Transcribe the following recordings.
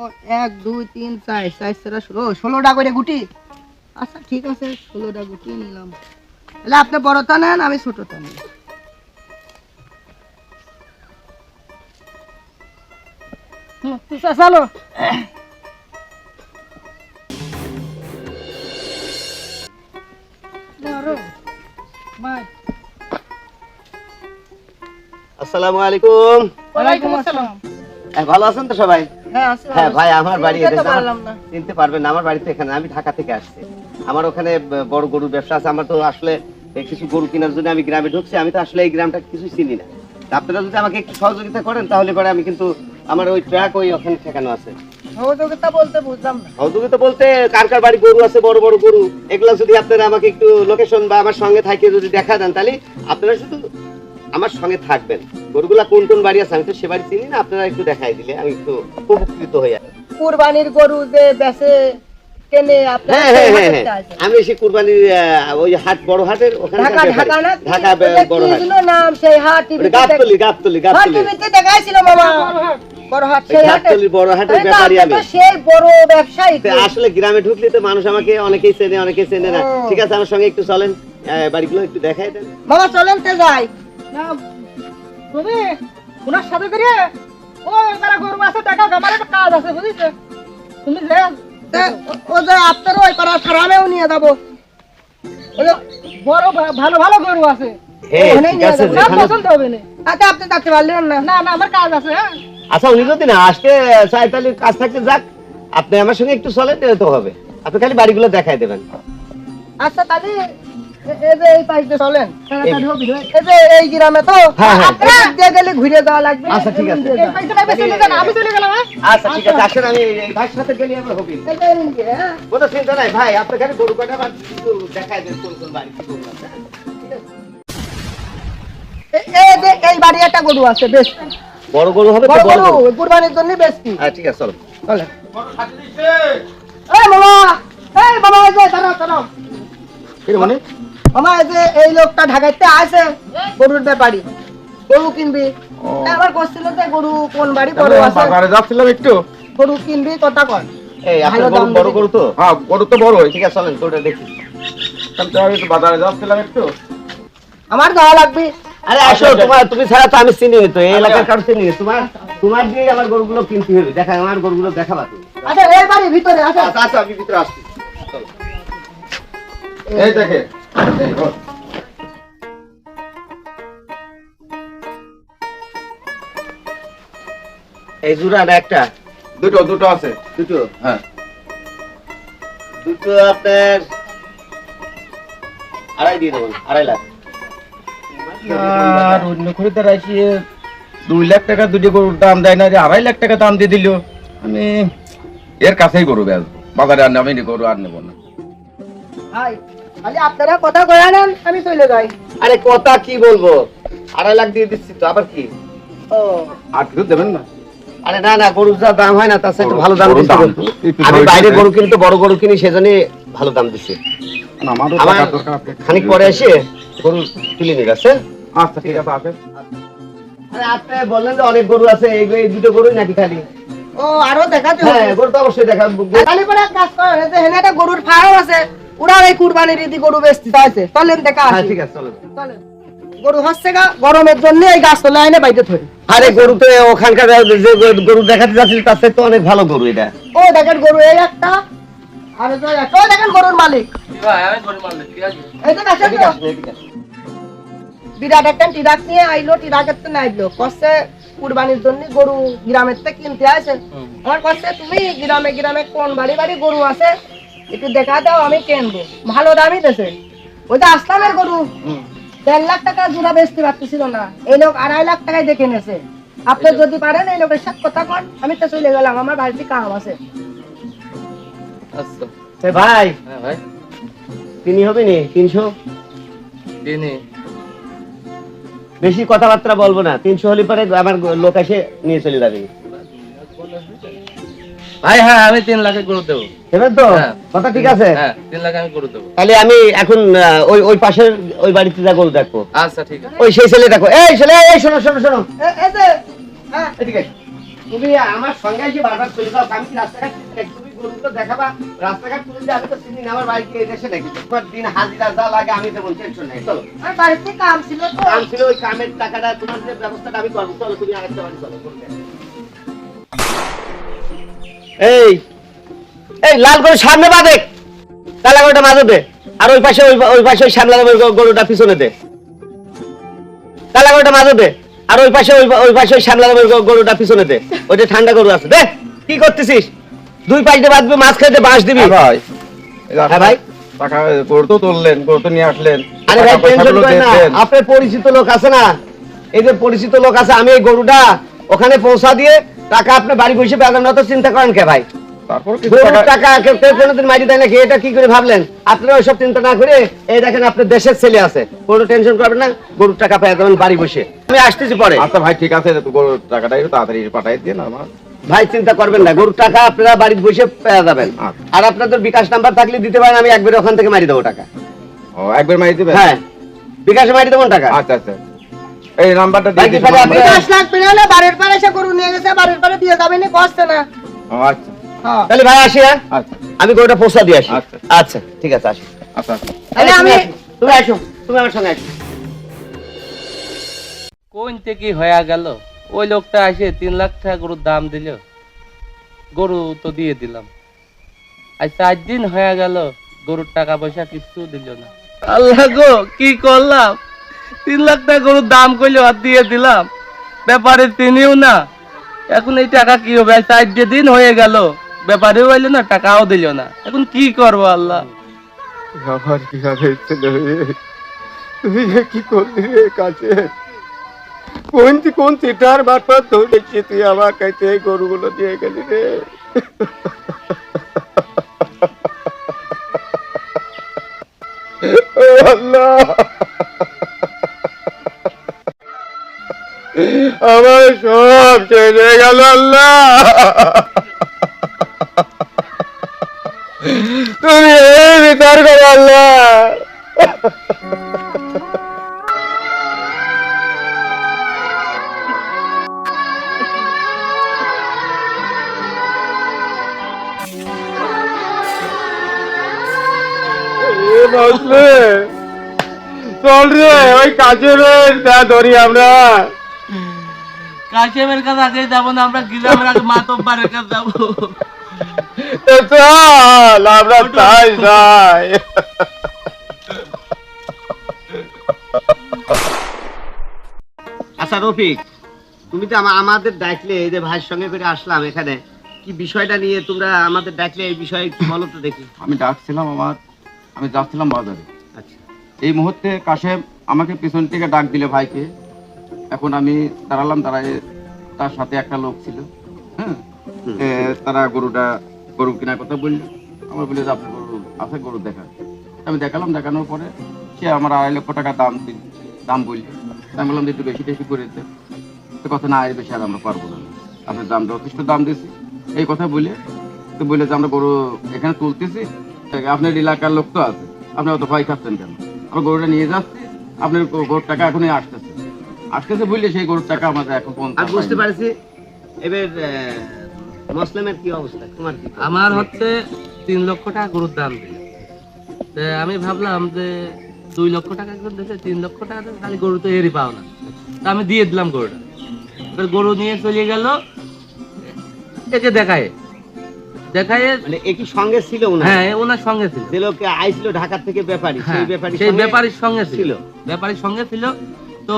ও 1 2 3 4 4 সেরা 16টা করে গুটি। আচ্ছা ঠিক আছে 16টা গুটি নিলাম। তাহলে আপনি বড়টা নেন আমি ছোটটা নেব। চলো আসসালামু আলাইকুম। ওয়ালাইকুম আসসালাম। ভালো আছেন তো সবাই? হ্যাঁ আছি। হ্যাঁ ভাই, আমার বাড়ি চিনতে পারলাম না। চিনতে পারবেন না, আমার বাড়ি তো এখানে, আমি ঢাকা থেকে আসছি। আমার ওখানে বড় গরুর ব্যবসা আছে। আমার তো আসলে কিছু গরু কেনার জন্য আমি গ্রামে ঢুকছি। আমি তো আসলে এই গ্রামটা কিছু চিনি না। আপনারা যদি আমাকে একটু সহযোগিতা করেন তাহলে পরে আমি কিন্তু আমার ওই ট্রাক ওই ওখানে ঠেকানো আছে। সহযোগিতা বলতে বুঝলাম না। সহযোগিতা বলতে কার কার বাড়ি গরু আছে, বড় বড় গরু, এগুলো যদি আপনারা আমাকে একটু লোকেশন বা আমার সঙ্গে থাকে যদি দেখা দেন, তাহলে আপনারা শুধু আমার সঙ্গে থাকবেন। গরুগুলা কোন কোন বাড়ি আছে আমি তো সে বাড়ি চিনি না, আপনারা একটু দেখাই দিলে আমি একটু উপকৃত হই। কুরবানির গরু যে বেচে কেনে আপনারা হ্যাঁ, আমি এসে কুরবানির ওই হাট, বড় হাটের ওখানে ঢাকা না ঢাকা বড় হাট, কি নাম সেই হাট গাবতলী টিভিতে দেখাইছিল মামা। বড় হাট সেই হাটে গাবতলী বড় হাটের ব্যাপারী আমি। তো সেই বড় ব্যবসায়ী। আসলে গ্রামে ঢুকলে তো মানুষ আমাকে অনেকেই চেনে অনেকেই চেনে না। ঠিক আছে, আমার সঙ্গে একটু চলেন, বাড়িগুলো একটু দেখাই দেন। মামা চলেন তে যাই না তুমি ওনার সাথে করে ও তারা গরু আছে টাকা আমার একটা কাজ আছে বুঝিস তুমি যে ও যে আপনার ওই পাড়া ফার্মেও নিয়ে যাব। ওই বড় ভালো ভালো গরু আছে। ঠিক আছে, পছন্দ হবে না। আচ্ছা আপনি থাকতে পারলেন না? না না আমার কাজ আছে। হ্যাঁ আচ্ছা, উনি যদি না আজকে চাই তাহলে কাজ থাকতে যাক, আপনি আমার সঙ্গে একটু চলেন তো হবে। আপনি খালি বাড়িগুলো দেখাই দেবেন। আচ্ছা তাহলে এই যে এই পাইতে চলেন, এই যে এই গ্রামে তো আপনারা দিয়ে গেলে ঘুরে যাওয়া লাগবে। আচ্ছা ঠিক আছে, এই পাইতে না বেশি না আমি চলে গেলাম। আচ্ছা ঠিক আছে, আসেন আমি এই ভাইয়ের সাথে গেলে আমরা হবে। কোনো চিন্তা নাই ভাই, আপনি খালি গরু কাটা বা একটু দেখাই দেন কোন কোন বাড়ি কি গরু আছে। এই যে এই বাড়ি একটা গরু আছে বেশ বড় গরু হবে তো? বড় বড় গরু গরু কুরবানির জন্য বেশি। হ্যাঁ ঠিক আছে, চলো চলে এই মামা, এই মামা এই যে দাঁড়াও কি রে মনে? মামা এই যে এই লোকটা ঢাকাইতে আছে গরুর ব্যাপারী, গরু কিনবি। আবার করছিল যে গরু কোন বাড়ি বড় আছে, বাজারে যাচ্ছিলাম একটু। গরু কিনবি কথা কর। এই আপনার গরু বড় গরু তো? হ্যাঁ, গরু তো বড়ই। ঠিক আছে চলেন গরুটা দেখি। আমি একটু বাজারে যাচ্ছিলাম একটু। আমার যাওয়া লাগবে। আরে আসো, তুমি ছাড়া তো আমি চিনি তো এই এলাকার কারো চিনি। তোমার দিয়ে আমার গরুগুলো কিনতে হবে। দেখা আমার গরুগুলো দেখাবা তুমি। আচ্ছা এই বাড়ির ভিতরে আছে। আচ্ছা আমি ভিতরে আসছি। এই দেখে এই জোড়া না একটা? দুটো আছে। দুটো? হ্যাঁ, দুটো আপনার 2.5 দিয়ে দেবেন, 2.5 লাখ। আর অন্য খরিদার আসিয়ে 2 লাখ টাকা দুটো গরুর দাম দেয় না, যে 2.5 লাখ টাকা দাম দিয়ে দিল। আমি এর কাছেই গরু বেচবো, বাজারে আর আমি গরু আর নেবো না। ভাই খালি আপনারা কথা কয়া নেন, আমি চলে যাই। আরে কথা কি বলবো, 2.5 লাখ দিয়ে দিচ্ছি তো, আবার কি? ও আর কিছু দেবেন না? আরে না গরুর যা দাম হয় না তার সাথে ভালো দাম দিচ্ছি। একটু আমি বাইরে গরু কিনি তো, বড় গরু কিনি, সেজন্য ভালো দাম দিচ্ছি। আমারও আমার টাকা দরকার আছে। খানিক পরে এসে গরু তুলে নিয়ে গেছে। আচ্ছা ঠিক আছে, আসেন। আরে আপনি বললেন যে অনেক গরু আছে, এই দুটো গরুই নাকি খালি? ও আরো দেখাতে হ্যাঁ হবে। গরু তো অবশ্যই দেখা। খালি পরে এক কাজ করেন, এই যে হেনে একটা গরুর ফার্ম আছে, ওরা এই কুরবানির ঈদে গরু বেচতে চাইছে। চলেন দেখা হ্যাঁ আসি। ঠিক আছে চলো। চলেন। গরু হচ্ছে গা গরমের জন্য এই গাছ তলায় এনে বাইতে ধরে। আরে গরু তো ওখানকার যে গরু দেখাতে যাচ্ছিল তার থেকে তো অনেক ভালো গরু এটা। ও দেখেন গরু এই একটা, আর ওই একটা, ওই দেখেন গরুর মালিক। এই যে দেখেন এদিকে তো, আসুন, এদিকে আসুন। বিরাট একটা টিরাক নিয়ে আইলো, টিরাকের তো নাইলো, কচ্ছে কুরবানির জন্য গরু গ্রামের থেকে কিনতে আসে। আমার কচ্ছে তুমি গ্রামে কোন বাড়ি গরু আছে একটু দেখা দাও, আমি কিনবো। ভালো দামই দেছে। ওই যে আসলামের গরু 1.5 লাখ টাকা জোড়া বেচতে পারতেছিল না, এই লোক 2.5 লাখ টাকায় দেখে নেছে। আপনি যদি পারেন এই লোকের সাথে কথা কন, আমি তো চলে গেলাম, আমার বাড়িতে কাম আছে। আচ্ছা এ ভাই, হ্যাঁ ভাই, তিনি হবে নি 300? দিনে বেশি কথাবার্তা বলবো না, 300 হলে পরে আমার লোক এসে নিয়ে চলে যাবে। ভাই। হ্যাঁ, আমি 3 লাখে গরু দেবো। দেবেন তো? হ্যাঁ। কথা ঠিক আছে? হ্যাঁ, 3 লাখে আমি গরু দেবো। তাহলে আমি এখন ওই পাশের ওই বাড়িতে যা গরু দেখবো। আচ্ছা ঠিক আছে। ওই সেই ছেলে দেখো, এই ছেলে, এই শোনো এই যে হ্যাঁ এদিকে। তুমি আমার সঙ্গে এসে বারবার চলে যাও, আমি কি রাস্তাঘাট চিনি নাকি? তুমি গরুগুলো দেখাবা, রাস্তাঘাট তুলে দিয়ে আমি তো চিনি না, আমার বাড়িতে এই দেশে নাকি? তোমার দিন হাজিরা যা লাগে আমি দেবো, টেনশন নেই। চলো, আমার বাড়িতে কাম ছিল তো। কাম ছিল, ওই কামের টাকাটা তোমার যে ব্যবস্থাটা আমি করবো। চলো তুমি আরেকটা বাড়ি চলো, করবে। এই এই লাল গরু সামনে বাদে, কালা গরুটা মাঝে দে, আর ওই পাশে ওই পাশে ওই শ্যামলা গরুটা পিছনে দে। কালা গরুটা মাঝে দে, আর ওই পাশে ওই পাশে ওই শ্যামলা গরুটা পিছনে দে। ওইটা ঠান্ডা গরু আছে, দে। কি করতেছিস? দুই পাশ দিয়ে বাঁধবি, মাছ খেতে বাঁশ দিবি। ভাই হ্যাঁ ভাই, টাকা গরু তো তুললেন, গরু তো নিয়ে আসলেন, আরে ভাই টাকা পয়সা টেনশন গুলো করেন না, দিয়েছেন। আপনার পরিচিত লোক আছে না, এই যে পরিচিত লোক আছে, আমি এই গরুটা ওখানে পৌঁছা দিয়ে টাকা আপনার বাড়ি বসে বেতন তো চিন্তা করেন কে ভাই? তারপর কিছু গরুর টাকা টাকা কেউ কোনোদিন মারি দেয় নাকি? এটা কি করে ভাবলেন? আপনারা ওইসব চিন্তা না করে এই দেখেন আপনার দেশের ছেলে আছে, কোনো টেনশন করবেন না, গরুর টাকা পেয়ে যাবেন বাড়ি বসে। আমি আসতেছি পরে। আচ্ছা ভাই ঠিক আছে, তো গরুর টাকাটা একটু তাড়াতাড়ি পাঠাই দিন আমার। ভাই চিন্তা করবেন না, গরুর টাকা আপনারা বাড়ি বসে পেয়ে যাবেন। আচ্ছা। আর আপনাদের বিকাশ নাম্বার থাকলে দিতে পারেন, আমি একবারে ওখান থেকে মারি দেবো টাকা। ও একবার মারি দিবেন? হ্যাঁ, বিকাশে মারি দেবো টাকা। আচ্ছা আচ্ছা, এই নাম্বারটা দিয়ে বাকি দিন। তাহলে আপনি- 10 লাখ পেলে হলে বাড়ির পারে এসে গরু নিয়ে গেছে, বাড়ির পারে দিয়ে যাবে না, কষ্ট না। ও আচ্ছা হ্যাঁ। তাহলে ভাই আসি, হ্যাঁ আচ্ছা আমি গরুটা পৌঁছা দিয়ে আসি। আচ্ছা। আচ্ছা ঠিক আছে, আসি। আচ্ছা আচ্ছা। তাহলে আমি- তুমি আসো, তুমি আমার সঙ্গে আসো। কোন থেকে হয়ে গেল? ওই লোকটা এসে 3 লাখ টাকা গরুর দাম দিল, গরু তো দিয়ে দিলাম। আজ 4 দিন হয়ে গেল, গরুর টাকা পয়সা কিছু দিল না। আল্লাহ গো, কি করলাম? 3 লাখ টাকা গরুর দাম কইলো আর দিয়ে দিলাম, ব্যাপারে তিনিও না। এখন এই টাকা কি হবে? আজ 4 দিন হয়ে গেল, ব্যাপারেও হইলো না, টাকাও দিল না। এখন কি করবো আল্লাহ? আমার কি হবে ছেলে, তুই কি করলি রে কাছে? কোন চিটার বাটপার ধরেছি তুই আমার কাছে এই গরুগুলো দিয়ে গেলি রে? ও আল্লাহ, আমার সব ছেড়ে গেল আল্লাহ। তুমি এই বিচার করো আল্লাহ। বসলে চল রে, ওই কাছে রে ধরি আমরা। কাশেমের কাছে আগে যাবো না, আমরা গ্রামের আগে মাতব্বারের কাছে যাবো। চল আমরা তাই যাই। আচ্ছা রফিক, তুমি তো আমাদের ডাকলে, এই যে ভাইয়ের সঙ্গে করে আসলাম এখানে, কি বিষয়টা নিয়ে তোমরা আমাদের ডাকলে, এই বিষয়ে কি বলো তো দেখি। আমি ডাকছিলাম আমি যাচ্ছিলাম বাজারে, আচ্ছা এই মুহূর্তে কাশেম আমাকে পিছন থেকে ডাক দিলে ভাইকে। এখন আমি দাঁড়ালাম, দাঁড়ায় তার সাথে একটা লোক ছিল, হ্যাঁ, তারা গরু কেনার কথা বললো। আমার বলে যে আপনার গরু আছে, গরু দেখা। আমি দেখালাম, দেখানোর পরে সে আমার 2.5 লক্ষ টাকা দাম বললো। আমি বললাম যে একটু বেশি টেশি করে দিতে, তো কথা না, এর বেশি আর আমরা পারবো না, আপনার দাম যথেষ্ট দাম দিয়েছি এই কথা বলে। তো বলে যে আমরা গরু এখানে তুলতেছি, আপনার এলাকার লোক তো আছে, আপনি অত ভয় খাচ্ছেন কেন? আমরা গরুটা নিয়ে যাচ্ছি, আপনার গরুর টাকা এখনই আসতেছে বললে সেই গরুর টাকা আমাদের এখন আর বুঝতে পারছি। এবার মুসলিমের কি অবস্থা, তোমার কি? আমার হচ্ছে 3 লক্ষ টাকা গরুর দাম দিল। তো আমি ভাবলাম যে 2 লক্ষ টাকা করে দিতে, 3 লক্ষ টাকা দিতে, খালি গরু তো এরই পাও না। তো আমি দিয়ে দিলাম গরুটা। এবার গরু নিয়ে চলে গেল, একে দেখায় মানে একই সঙ্গে ছিল না? হ্যাঁ, ওনার সঙ্গে ছিল। যে লোক আইছিল ঢাকা থেকে ব্যাপারী, হ্যাঁ, সেই সেই ব্যাপারীর সঙ্গে ছিল। ছিল, ব্যাপারীর সঙ্গে ছিল। তো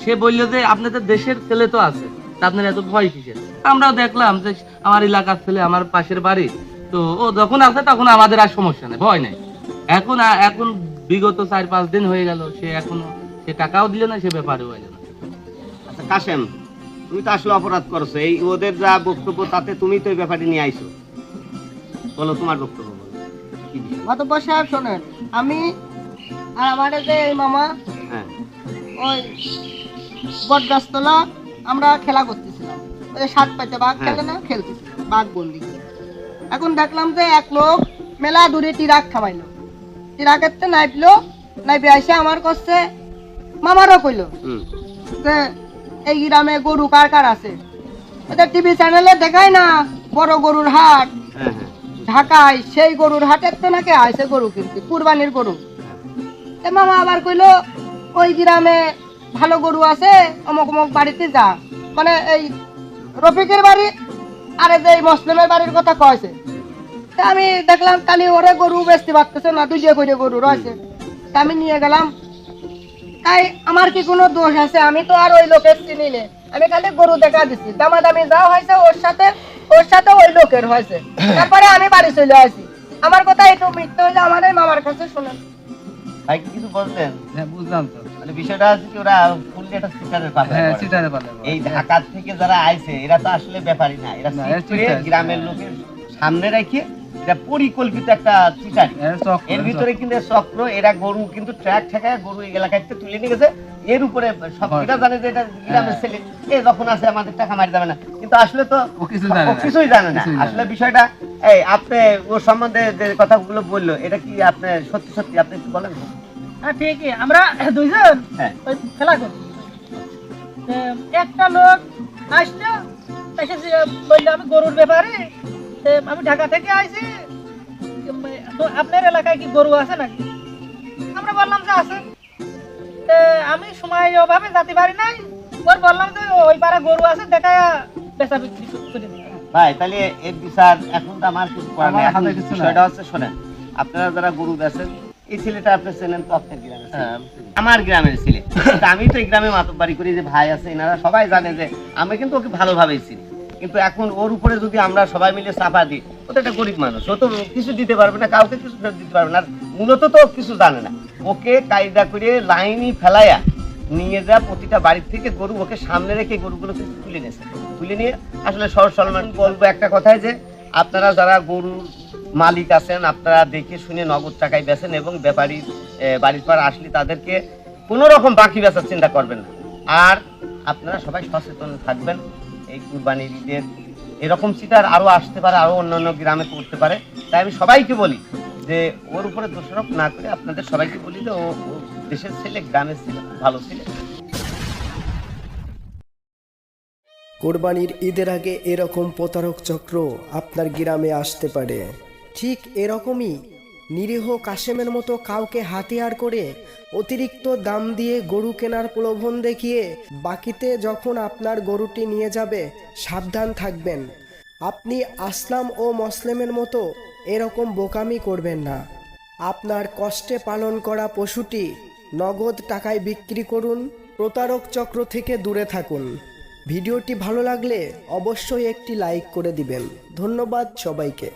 সে বললো যে আপনাদের দেশের ছেলে তো আছে, তা আপনার এত ভয় কিসের? আমরাও দেখলাম যে আমার এলাকার ছেলে, আমার পাশের বাড়ি, তো ও যখন আছে তখন আমাদের আর সমস্যা নেই, ভয় নেই। এখন বিগত 4-5 দিন হয়ে গেল, সে টাকাও দিল না, সে ব্যাপারেও হইল না। আচ্ছা কাশেম, তুমি তো আসলে অপরাধ করছো। এই ওদের যা বক্তব্য, তাতে তুমি তো এই ব্যাপারটি নিয়ে আইছো। বলো তোমার বক্তব্য, বলো কি বিষয়? মাতব্বর সাহেব শোনেন, আমি আর আমার যে এই মামা হ্যাঁ ওই বটগাছতলা আমরা খেলা করতেছিলাম, ওই 7 পাইতে বাঘ খেলে না, খেলতেছিলাম বাঘ বন্দি করে। এখন দেখলাম যে এক লোক মেলা দূরে টিরাক খামাইলো, টিরাকের তো নাইপে আইসে আমার কাছে মামারও কইলো হুম যে এই গ্রামে গরু কার কার আছে। ওদের টিভি চ্যানেলে দেখায় না বড় গরুর হাট হ্যাঁ হ্যাঁ ঢাকায়, সেই গরুর হাটের তো নাকি আইছে গরু কিনতে, কুরবানির গরু। তা মামা আবার কইলো ওই গ্রামে ভালো গরু আছে, অমুক অমুক বাড়িতে যা, মানে এই রফিকের বাড়ি আর এই যে এই মুসলিমের বাড়ির কথা কয়েছে। তা আমি দেখলাম কালি ওরে গরু বেচতে পারতেছে না, দুইটা করে গরু রয়েছে। তা আমি নিয়ে গেলাম। তাই আমার কি কোনো দোষ আছে? আমি তো আর ওই লোকের চিনি নে, আমি খালি গরু দেখা দিচ্ছি, দামাদামি যা হয়েছে ওর সাথে ওই লোকের হয়েছে। তারপরে আমি বাড়ি চলে আসি। আমার কথা একটু মিথ্যে হইলে আমাদের মামার কাছে শোনেন। ভাই কি কিছু বললেন? হ্যাঁ বুঝলাম তো। মানে বিষয়টা হচ্ছে কি, ওরা ফুললি একটা সিটারের পাল্লায় হ্যাঁ পড়ে। সিটারে পালে এই ঢাকা থেকে যারা আইছে এরা তো আসলে ব্যাপারই না, এরা না, সিট এরা করে চিটার, গ্রামের চিটার। লোকের সামনে রেখে এটা পরিকল্পিত একটা চিটারি। এর ভিতরে কিন্তু চক্র, এরা গরু কিন্তু ট্র্যাক ঠেকায় গরু এই এলাকায় থেকে তুলে নিয়ে গেছে। এর উপরে সব এরা জানে যে এটা গ্রামের ছেলে, এ যখন আছে আমাদের টাকা মারি যাবে না, কিন্তু আসলে তো ও কিছু জানে না। ও কিছুই জানে না। কিছুই জানে আসলে বিষয়টা এই আপনি ওর সম্বন্ধে যে কথাগুলো বললো, এটা কি আপনি সত্যি সত্যি আপনি একটু বলেন? হ্যাঁ ঠিকই, আমরা দুইজন হ্যাঁ ওই খেলা করি। একটা লোক আসলো, এসে যে বললো আমি গরুর ব্যাপারে, আমি ঢাকা থেকে আইছি, তো আপনার এলাকায় কি গরু আছে নাকি? আমরা বললাম যে আছে। আমি সময় অভাবে যেতে পারি নাই, ওর বললাম যে ওই পাড়া গরু আছে, দেখা বেচা বিক্রি করে দিই। ভাই তাহলে এর বিচার এখন তো আমার কিছু করার নেই। আমার এখন হাতে কিছু নাই। বিষয়টা হচ্ছে শোনেন, আপনারা যারা গরু বেচেন, এই ছেলেটা আপনি চেনেন তো, আপনার গ্রামের ছেলে। হ্যাঁ, আমার গ্রামের ছেলে। কিন্তু আমি তো এই গ্রামে মাতব্বাড়ি করি, যে ভাই আছে এনারা সবাই জানে যে আমি কিন্তু ওকে ভালোভাবেই চিনি। কিন্তু এখন ওর উপরে যদি আমরা সবাই মিলে চাপা দিই, ও তো একটা গরিব মানুষ, ও তো কিছু দিতে পারবে না, কাউকে কিছু দিতে পারবে না, আর মূলত তো ও কিছু জানে না। ওকে কায়দা করে লাইনই ফেলাইয়া নিয়ে যা, প্রতিটা বাড়ির থেকে গরু ওকে সামনে রেখে গরুগুলো কিন্তু তুলে নিয়েছে। তুলে নিয়ে আসলে সহজ সলমান বলবো একটা কথাই, যে আপনারা যারা গরুর মালিক আছেন, আপনারা দেখে শুনে নগদ টাকায় বেচেন, এবং ব্যাপারী বাড়ির পর আসলে তাদেরকে কোনো রকম বাকি বেচার চিন্তা করবেন না। আর আপনারা সবাই সচেতন থাকবেন। এই কুরবানির ঈদের এরকম চিটার আরো আসতে পারে, আরো অন্যান্য গ্রামে করতে পারে। তাই আমি সবাইকে বলি যে ওর উপরে দোষারোপ না করে আপনাদের সবাইকে বলি যে ও দেশের ছেলে, গ্রামের ছেলে, ভালো ছেলে। কোরবানির ঈদের আগে এরকম প্রতারক চক্র আপনার গ্রামে আসতে পারে। ঠিক এরকমই নিরীহ কাশেমের মতো কাউকে হাতিয়ার করে অতিরিক্ত দাম দিয়ে গরু কেনার প্রলোভন দেখিয়ে বাকিতে যখন আপনার গরুটি নিয়ে যাবে, সাবধান থাকবেন। আপনি আসলাম ও মুসলিমের মতো এরকম বোকামি করবেন না। আপনার কষ্টে পালন করা পশুটি নগদ টাকায় বিক্রি করুন। প্রতারক চক্র থেকে দূরে থাকুন। ভিডিওটি ভালো লাগলে অবশ্যই একটি লাইক করে দিবেন। ধন্যবাদ সবাইকে।